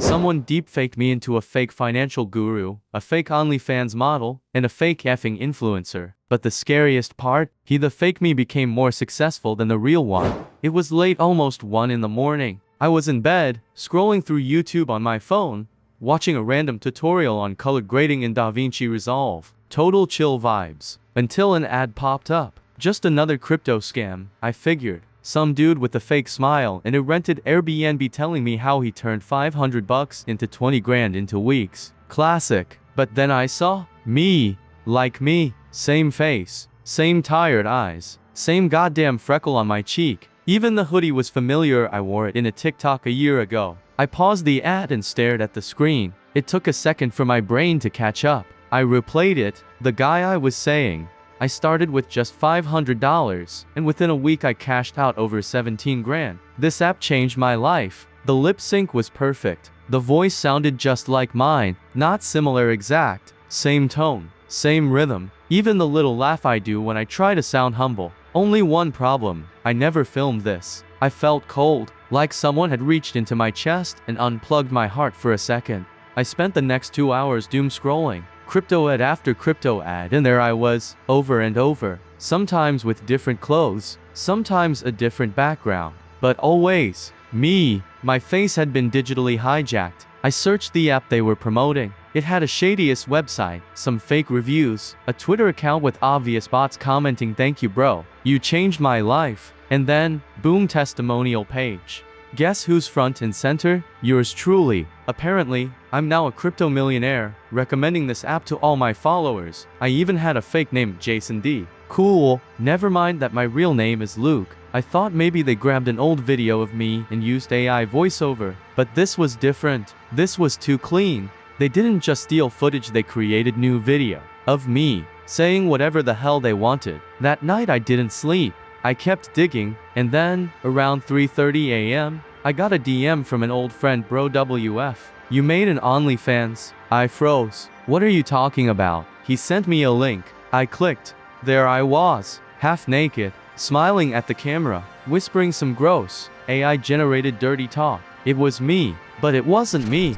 Someone deepfaked me into a fake financial guru, a fake OnlyFans model, and a fake effing influencer. But the scariest part, the fake me became more successful than the real one. It was late, almost 1 in the morning. I was in bed, scrolling through YouTube on my phone, watching a random tutorial on color grading in DaVinci Resolve. Total chill vibes. Until an ad popped up. Just another crypto scam, I figured. Some dude with a fake smile and a rented Airbnb telling me how he turned $500 into 20 grand into weeks. Classic. But then I saw me. Like me. Same face. Same tired eyes. Same goddamn freckle on my cheek. Even the hoodie was familiar. I wore it in a TikTok a year ago. I paused the ad and stared at the screen. It took a second for my brain to catch up. I replayed it. The guy I was saying. I started with just $500, and within a week I cashed out over 17 grand. This app changed my life. The lip sync was perfect. The voice sounded just like mine, not similar exact. Same tone, same rhythm. Even the little laugh I do when I try to sound humble. Only one problem, I never filmed this. I felt cold, like someone had reached into my chest and unplugged my heart for a second. I spent the next 2 hours doom scrolling. Crypto ad after crypto ad, and there I was, over and over. Sometimes with different clothes, sometimes a different background, but always me. My face had been digitally hijacked. I searched the app they were promoting. It had a shadiest website, some fake reviews, a Twitter account with obvious bots commenting "Thank you bro, you changed my life," and then, boom, testimonial page. Guess who's front and center? Yours truly. Apparently, I'm now a crypto millionaire, recommending this app to all my followers. I even had a fake name, Jason D. Cool. Never mind that my real name is Luke. I thought maybe they grabbed an old video of me and used AI voiceover. But this was different. This was too clean. They didn't just steal footage, they created new video of me saying whatever the hell they wanted. That night I didn't sleep. I kept digging, and then, around 3:30 a.m., I got a DM from an old friend, "Bro WF, you made an OnlyFans." I froze. "What are you talking about?" He sent me a link. I clicked. There I was, half naked, smiling at the camera, whispering some gross, AI-generated dirty talk. It was me, but it wasn't me.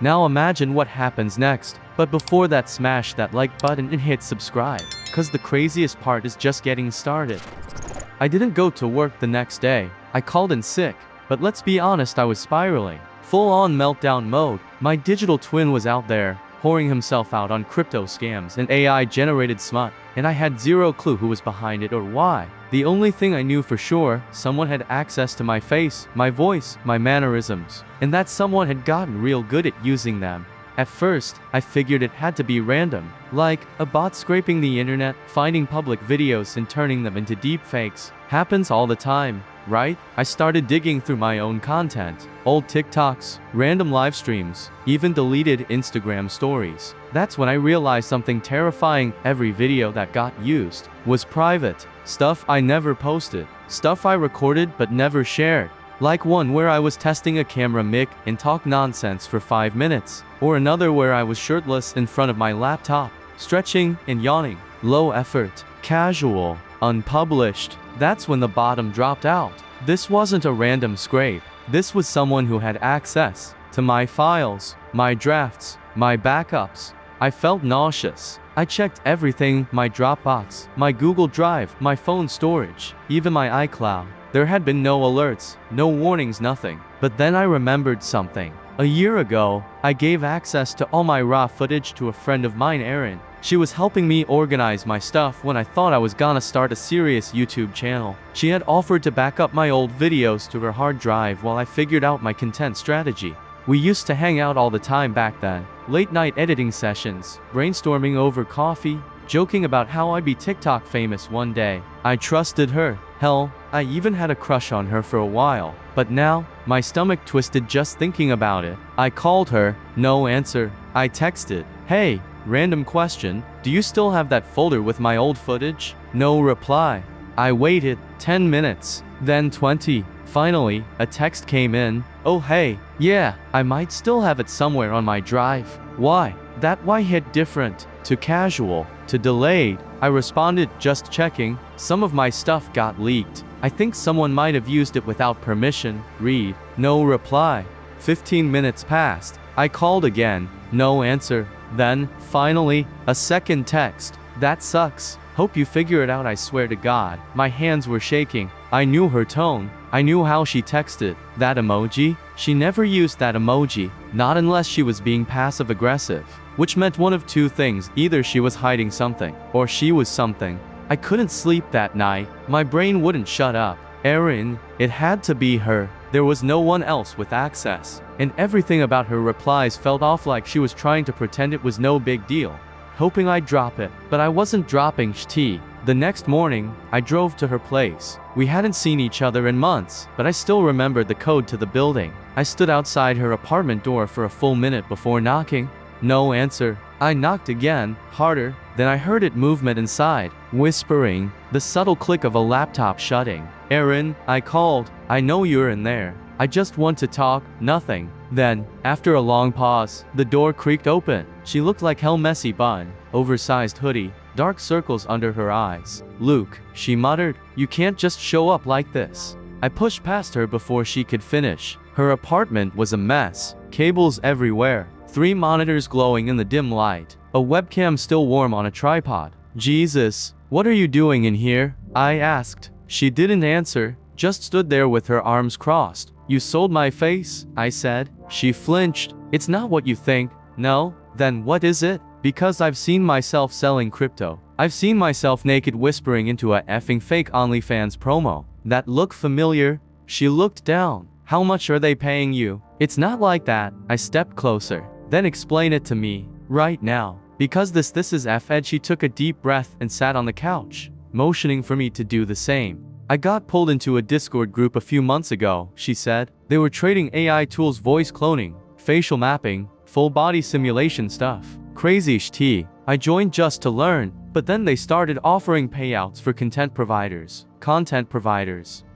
Now imagine what happens next. But before that, smash that like button and hit subscribe, cause the craziest part is just getting started. I didn't go to work the next day. I called in sick, but let's be honest, I was spiraling. Full-on meltdown mode. My digital twin was out there, pouring himself out on crypto scams and AI-generated smut, and I had zero clue who was behind it or why. The only thing I knew for sure, someone had access to my face, my voice, my mannerisms, and that someone had gotten real good at using them. At first, I figured it had to be random, like a bot scraping the internet, finding public videos and turning them into deepfakes. Happens all the time, right? I started digging through my own content, old TikToks, random live streams, even deleted Instagram stories. That's when I realized something terrifying. Every video that got used was private. Stuff I never posted. Stuff I recorded but never shared. Like one where I was testing a camera mic and talk nonsense for 5 minutes. Or another where I was shirtless in front of my laptop, stretching and yawning. Low effort, casual, unpublished. That's when the bottom dropped out. This wasn't a random scrape. This was someone who had access to my files, my drafts, my backups. I felt nauseous. I checked everything, my Dropbox, my Google Drive, my phone storage, even my iCloud. There had been no alerts, no warnings, nothing. But then I remembered something. A year ago, I gave access to all my raw footage to a friend of mine, Erin. She was helping me organize my stuff when I thought I was gonna start a serious YouTube channel. She had offered to back up my old videos to her hard drive while I figured out my content strategy. We used to hang out all the time back then. Late night editing sessions, brainstorming over coffee, joking about how I'd be TikTok famous one day. I trusted her. Hell, I even had a crush on her for a while. But now, my stomach twisted just thinking about it. I called her, no answer. I texted, "Hey, random question, do you still have that folder with my old footage?" No reply. I waited 10 minutes, then 20. Finally, a text came in. "Oh hey, yeah, I might still have it somewhere on my drive." Why? That why hit different, to casual, to delayed. I responded, "Just checking, some of my stuff got leaked. I think someone might have used it without permission." Read. No reply. 15 minutes passed. I called again. No answer. Then, finally, a second text. That sucks. Hope you figure it out, I swear to God. My hands were shaking. I knew her tone. I knew how she texted. That emoji? She never used that emoji. Not unless she was being passive-aggressive. Which meant one of two things. Either she was hiding something, or she was something. I couldn't sleep that night. My brain wouldn't shut up. Erin, it had to be her. There was no one else with access. And everything about her replies felt off, like she was trying to pretend it was no big deal, hoping I'd drop it. But I wasn't dropping sh*t. The next morning, I drove to her place. We hadn't seen each other in months, but I still remembered the code to the building. I stood outside her apartment door for a full minute before knocking. No answer. I knocked again, harder. Then I heard it movement inside, whispering, the subtle click of a laptop shutting. Erin, I called. I know you're in there. I just want to talk. Nothing. Then, after a long pause, the door creaked open. She looked like hell messy bun, oversized hoodie, dark circles under her eyes. Luke, she muttered, you can't just show up like this. I pushed past her before she could finish. Her apartment was a mess. Cables everywhere. 3 monitors glowing in the dim light. A webcam still warm on a tripod. Jesus, what are you doing in here? I asked. She didn't answer, just stood there with her arms crossed. You sold my face? I said. She flinched. It's not what you think. No? Then what is it? Because I've seen myself selling crypto. I've seen myself naked whispering into a effing fake OnlyFans promo. That look familiar? She looked down. How much are they paying you? It's not like that. I stepped closer. Then explain it to me. Right now. Because this is F-Ed. She took a deep breath and sat on the couch, motioning for me to do the same. I got pulled into a Discord group a few months ago, she said. They were trading AI tools, voice cloning, facial mapping, full body simulation stuff. Crazy sh*t. I joined just to learn, but then they started offering payouts for content providers,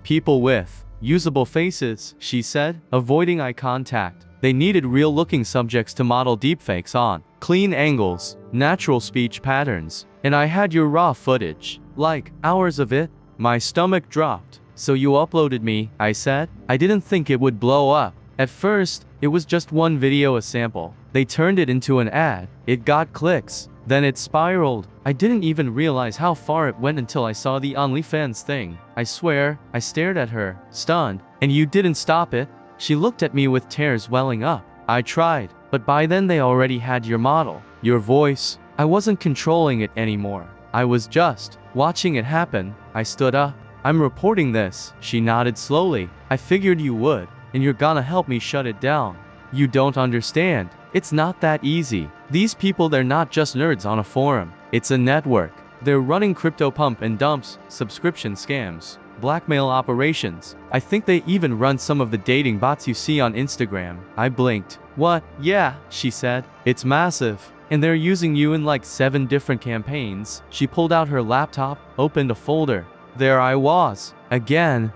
people with usable faces, she said, avoiding eye contact. They needed real-looking subjects to model deepfakes on, clean angles, natural speech patterns, and I had your raw footage, like, hours of it. My stomach dropped. So you uploaded me, I said. I didn't think it would blow up. At first, it was just one video, a sample. They turned it into an ad. It got clicks. Then it spiraled. I didn't even realize how far it went until I saw the OnlyFans thing. I swear, I stared at her, stunned. And you didn't stop it? She looked at me with tears welling up. I tried, but by then they already had your model, your voice. I wasn't controlling it anymore. I was just watching it happen. I stood up. I'm reporting this. She nodded slowly. I figured you would, and you're gonna help me shut it down. You don't understand. It's not that easy. These people, they're not just nerds on a forum. It's a network. They're running crypto pump and dumps, subscription scams, blackmail operations. I think they even run some of the dating bots you see on Instagram. I blinked. What? Yeah, she said. It's massive. And they're using you in like 7 different campaigns. She pulled out her laptop, opened a folder. There I was. Again,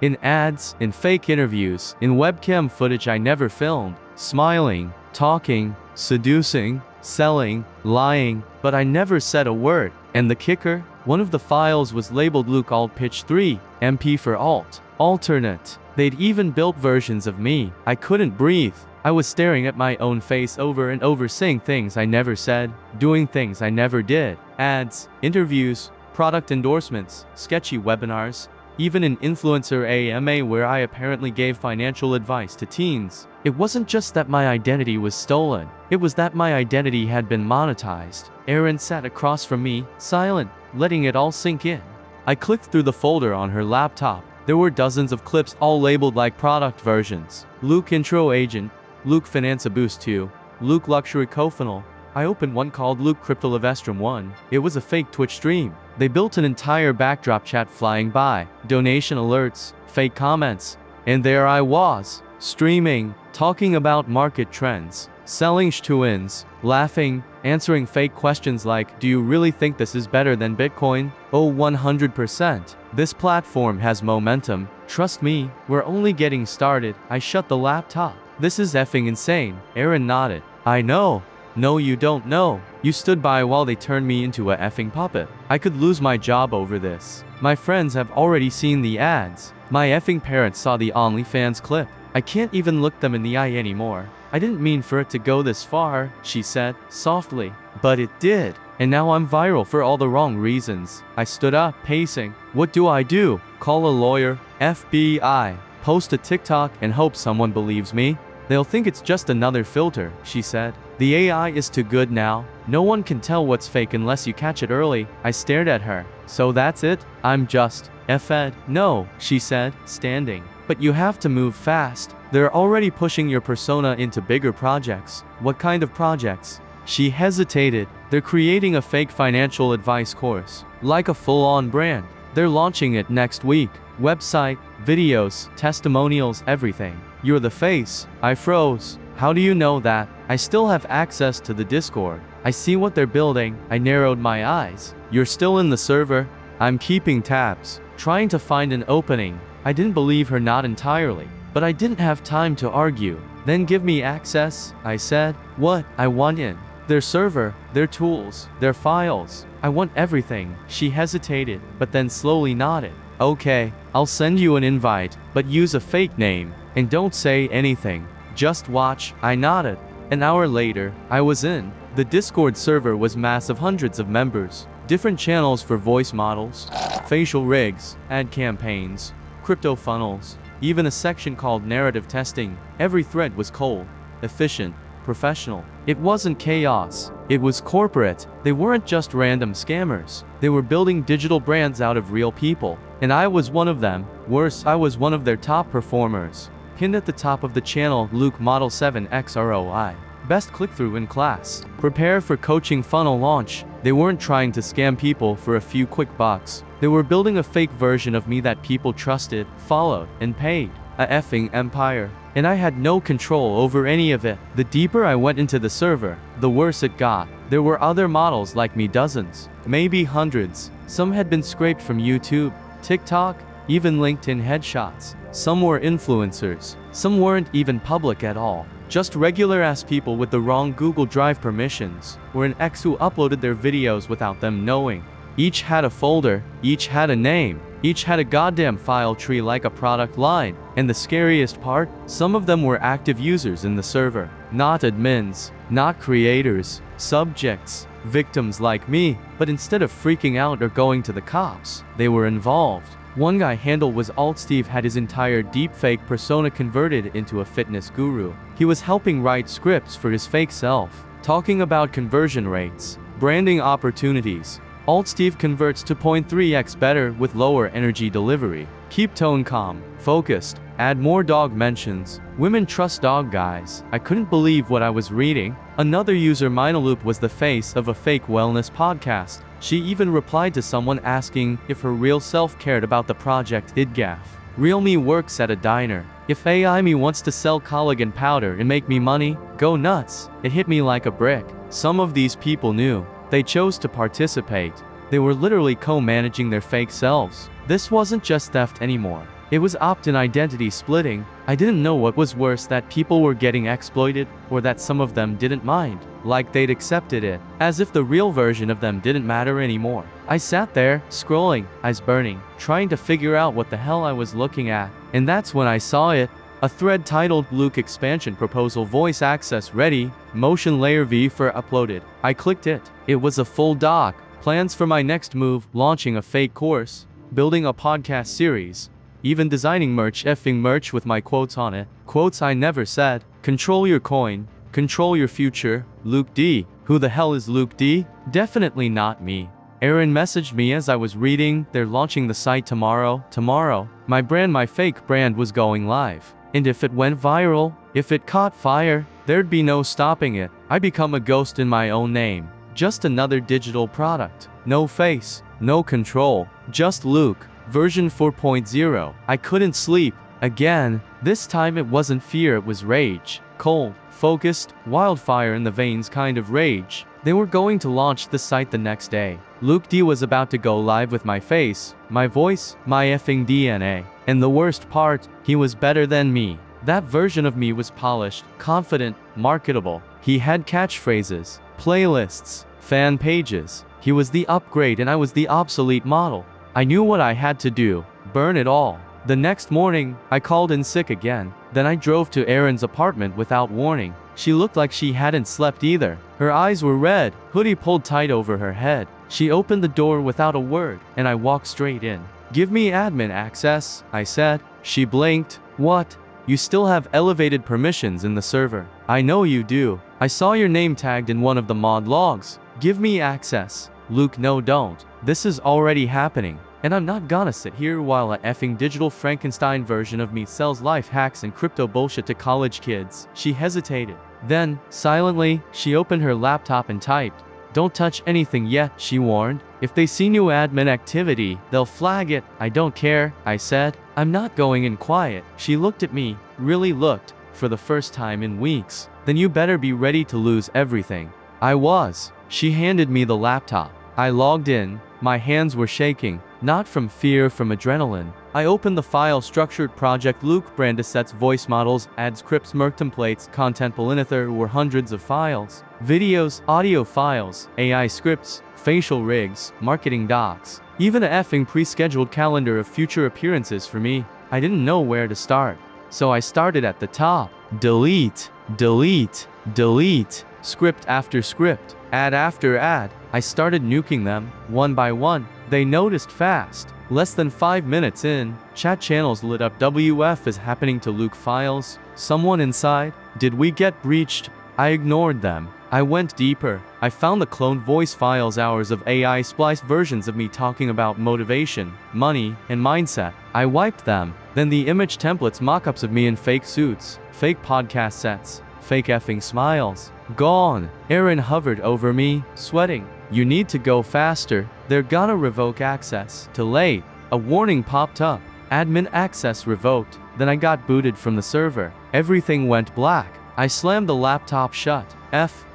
in ads, in fake interviews, in webcam footage I never filmed. Smiling, talking, seducing, selling, lying, but I never said a word. And the kicker? One of the files was labeled Luke Alt Pitch 3, MP for Alt, alternate. They'd even built versions of me. I couldn't breathe. I was staring at my own face over and over, saying things I never said, doing things I never did. Ads, interviews, product endorsements, sketchy webinars, even an influencer AMA where I apparently gave financial advice to teens. It wasn't just that my identity was stolen, it was that my identity had been monetized. Erin sat across from me, silent, letting it all sink in. I clicked through the folder on her laptop. There were dozens of clips, all labeled like product versions. Luke Intro Agent, Luke Finance a Boost 2, Luke Luxury Cofinal. I opened one called Luke Crypto Levestrum 1. It was a fake Twitch stream. They built an entire backdrop chat flying by, donation alerts, fake comments. And there I was, streaming, talking about market trends, selling sh*twins, laughing, answering fake questions like, do you really think this is better than Bitcoin? Oh, 100%. This platform has momentum. Trust me, we're only getting started. I shut the laptop. This is effing insane. Erin nodded. I know. No, you don't know. You stood by while they turned me into a effing puppet. I could lose my job over this. My friends have already seen the ads. My effing parents saw the OnlyFans clip. I can't even look them in the eye anymore. I didn't mean for it to go this far, she said, softly. But it did. And now I'm viral for all the wrong reasons. I stood up, pacing. What do I do? Call a lawyer? FBI. Post a TikTok and hope someone believes me? They'll think it's just another filter, she said. The AI is too good now. No one can tell what's fake unless you catch it early. I stared at her. So that's it? I'm just Fed. No, she said, standing. But you have to move fast. They're already pushing your persona into bigger projects. What kind of projects? She hesitated. They're creating a fake financial advice course. Like a full-on brand. They're launching it next week. Website, videos, testimonials, everything. You're the face. I froze. How do you know that? I still have access to the Discord. I see what they're building. I narrowed my eyes. You're still in the server? I'm keeping tabs. Trying to find an opening. I didn't believe her, not entirely. But I didn't have time to argue. Then give me access, I said. What? I want in. Their server, their tools, their files. I want everything. She hesitated, but then slowly nodded. Okay, I'll send you an invite, but use a fake name. And don't say anything. Just watch. I nodded. An hour later, I was in. The Discord server was massive, hundreds of members. Different channels for voice models, facial rigs, ad campaigns, crypto funnels, even a section called narrative testing. Every thread was cold, efficient, professional. It wasn't chaos. It was corporate. They weren't just random scammers. They were building digital brands out of real people. And I was one of them. Worse, I was one of their top performers. Pinned at the top of the channel, Luke Model 7 X ROI. Best click-through in class. Prepare for coaching funnel launch. They weren't trying to scam people for a few quick bucks. They were building a fake version of me that people trusted, followed, and paid. A effing empire. And I had no control over any of it. The deeper I went into the server, the worse it got. There were other models like me, dozens, maybe hundreds. Some had been scraped from YouTube, TikTok, even LinkedIn headshots. Some were influencers. Some weren't even public at all. Just regular-ass people with the wrong Google Drive permissions, or an ex who uploaded their videos without them knowing. Each had a folder, each had a name, each had a goddamn file tree like a product line. And the scariest part, some of them were active users in the server. Not admins, not creators, subjects, victims like me. But instead of freaking out or going to the cops, they were involved. One guy handle was AltSteve, had his entire deepfake persona converted into a fitness guru. He was helping write scripts for his fake self, talking about conversion rates, branding opportunities. AltSteve converts to 0.3x better with lower energy delivery. Keep tone calm, focused, add more dog mentions. Women trust dog guys. I couldn't believe what I was reading. Another user, Minoloop, was the face of a fake wellness podcast. She even replied to someone asking if her real self cared about the project IDGAF. Real me works at a diner. If AI me wants to sell collagen powder and make me money, go nuts. It hit me like a brick. Some of these people knew. They chose to participate. They were literally co-managing their fake selves. This wasn't just theft anymore. It was opt-in identity splitting. I didn't know what was worse, that people were getting exploited, or that some of them didn't mind. Like they'd accepted it, as if the real version of them didn't matter anymore. I sat there, scrolling, eyes burning, trying to figure out what the hell I was looking at. And that's when I saw it. A thread titled Luke Expansion Proposal Voice Access Ready, Motion Layer V for uploaded. I clicked it. It was a full doc. Plans for my next move, launching a fake course, building a podcast series, even designing merch with my quotes on it. Quotes I never said. Control your coin. Control your future. Luke D. Who the hell is Luke D? Definitely not me. Aaron messaged me as I was reading. They're launching the site tomorrow. Tomorrow. My brand, my fake brand, was going live. And if it went viral, if it caught fire, there'd be no stopping it. I become a ghost in my own name. Just another digital product. No face, no control. Just Luke. Version 4.0. I couldn't sleep. Again. This time it wasn't fear, it was rage. Cold, focused, wildfire in the veins kind of rage. They were going to launch the site the next day. Luke D was about to go live with my face, my voice, my effing DNA. And the worst part, he was better than me. That version of me was polished, confident, marketable. He had catchphrases, playlists, fan pages. He was the upgrade and I was the obsolete model. I knew what I had to do. Burn it all. The next morning, I called in sick again. Then I drove to Erin's apartment without warning. She looked like she hadn't slept either. Her eyes were red, hoodie pulled tight over her head. She opened the door without a word, and I walked straight in. "Give me admin access," I said. She blinked. "What? You still have elevated permissions in the server." "I know you do. I saw your name tagged in one of the mod logs. Give me access." "Luke, no, don't. This is already happening. And I'm not gonna sit here while a effing digital Frankenstein version of me sells life hacks and crypto bullshit to college kids." She hesitated. Then, silently, she opened her laptop and typed. "Don't touch anything yet," she warned. "If they see new admin activity, they'll flag it." "I don't care," I said. "I'm not going in quiet." She looked at me, really looked, for the first time in weeks. "Then you better be ready to lose everything." I was. She handed me the laptop. I logged in. My hands were shaking, not from fear, from adrenaline. I opened the file structured project Luke Brandasets voice models, add scripts, merc templates, content polyether were hundreds of files. Videos, audio files, AI scripts, facial rigs, marketing docs, even a effing pre-scheduled calendar of future appearances for me. I didn't know where to start. So I started at the top. Delete, delete, delete. Script after script, ad after ad. I started nuking them, one by one. They noticed fast. Less than 5 minutes in, chat channels lit up. "WF is happening to Luke files? Someone inside? Did we get breached?" I ignored them. I went deeper. I found the cloned voice files, hours of AI spliced versions of me talking about motivation, money, and mindset. I wiped them. Then the image templates, mock-ups of me in fake suits, fake podcast sets, fake effing smiles. Gone. Erin hovered over me, sweating. "You need to go faster. They're gonna revoke access." Too late. A warning popped up. Admin access revoked. Then I got booted from the server. Everything went black. I slammed the laptop shut.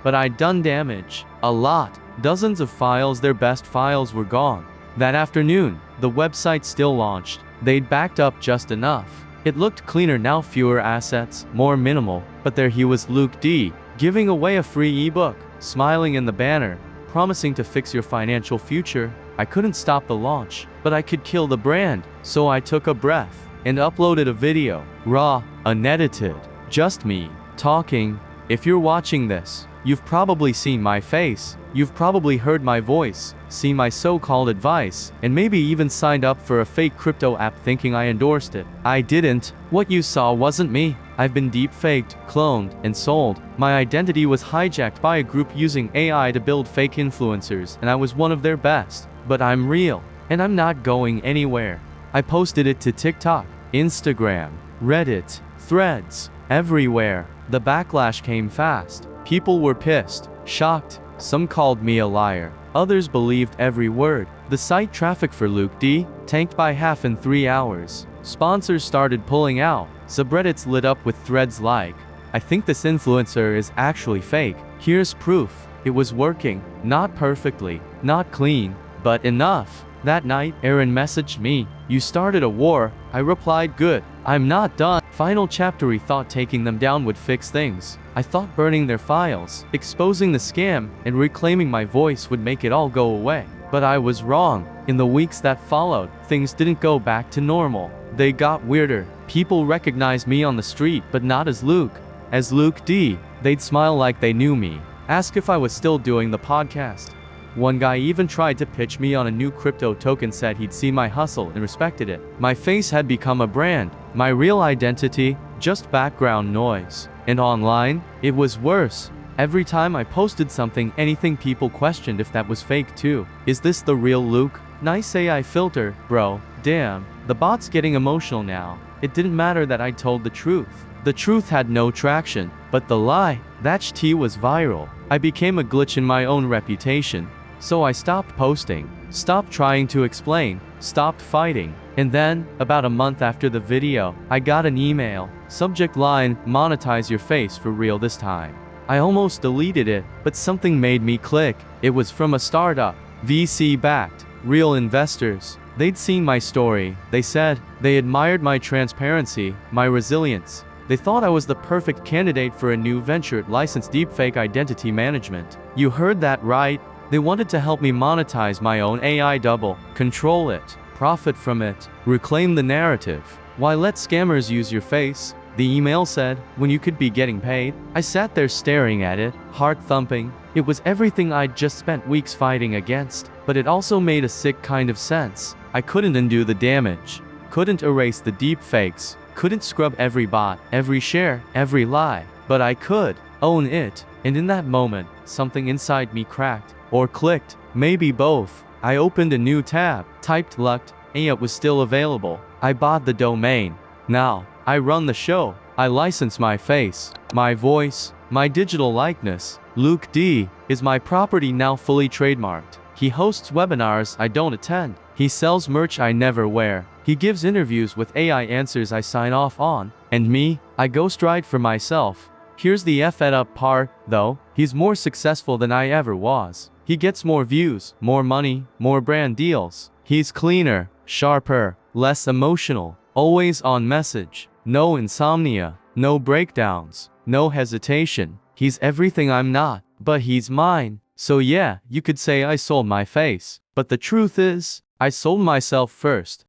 But I'd done damage. A lot. Dozens of files, their best files, were gone. That afternoon, the website still launched. They'd backed up just enough. It looked cleaner now, fewer assets, more minimal. But there he was, Luke D, giving away a free ebook, smiling in the banner, promising to fix your financial future. I couldn't stop the launch, but I could kill the brand. So I took a breath and uploaded a video, raw, unedited, just me, talking. If you're watching this, you've probably seen my face, you've probably heard my voice, seen my so-called advice, and maybe even signed up for a fake crypto app thinking I endorsed it. I didn't. What you saw wasn't me. I've been deep-faked, cloned, and sold. My identity was hijacked by a group using AI to build fake influencers, and I was one of their best. But I'm real, and I'm not going anywhere. I posted it to TikTok, Instagram, Reddit, Threads, everywhere. The backlash came fast. People were pissed, shocked. Some called me a liar. Others believed every word. The site traffic for Luke D tanked by half in 3 hours. Sponsors started pulling out. Subreddits lit up with threads like, "I think this influencer is actually fake. Here's proof." It was working. Not perfectly, not clean, but enough. That night, Erin messaged me, "You started a war." I replied, "Good. I'm not done." Final chapter. He thought taking them down would fix things. I thought burning their files, exposing the scam, and reclaiming my voice would make it all go away. But I was wrong. In the weeks that followed, things didn't go back to normal. They got weirder. People recognized me on the street, but not as Luke. As Luke D. They'd smile like they knew me, ask if I was still doing the podcast. One guy even tried to pitch me on a new crypto token, said he'd seen my hustle and respected it. My face had become a brand. My real identity, just background noise. And online, it was worse. Every time I posted something, anything, people questioned if that was fake too. Is this the real Luke? Nice AI filter, bro. Damn. The bot's getting emotional now. It didn't matter that I told the truth. The truth had no traction. But the lie, that sh*t was viral. I became a glitch in my own reputation. So I stopped posting, stopped trying to explain, stopped fighting. And then, about a month after the video, I got an email. Subject line, "Monetize your face for real this time." I almost deleted it, but something made me click. It was from a startup, VC-backed, real investors. They'd seen my story, they said. They admired my transparency, my resilience. They thought I was the perfect candidate for a new venture, licensed deepfake identity management. You heard that right. They wanted to help me monetize my own AI double, control it, profit from it, reclaim the narrative. Why let scammers use your face? The email said, when you could be getting paid. I sat there staring at it, heart thumping. It was everything I'd just spent weeks fighting against, but it also made a sick kind of sense. I couldn't undo the damage, couldn't erase the deep fakes, couldn't scrub every bot, every share, every lie, but I could own it. And in that moment, something inside me cracked, or clicked, maybe both. I opened a new tab, typed lucked, and it was still available. I bought the domain. Now, I run the show. I license my face, my voice, my digital likeness. Luke D is my property now fully trademarked. He hosts webinars I don't attend. He sells merch I never wear. He gives interviews with AI answers I sign off on. And me, I ghostwrite for myself. Here's the effed up part, though. He's more successful than I ever was. He gets more views, more money, more brand deals. He's cleaner, sharper, less emotional, always on message. No insomnia, no breakdowns, no hesitation. He's everything I'm not, but he's mine. So yeah, you could say I sold my face. But the truth is, I sold myself first.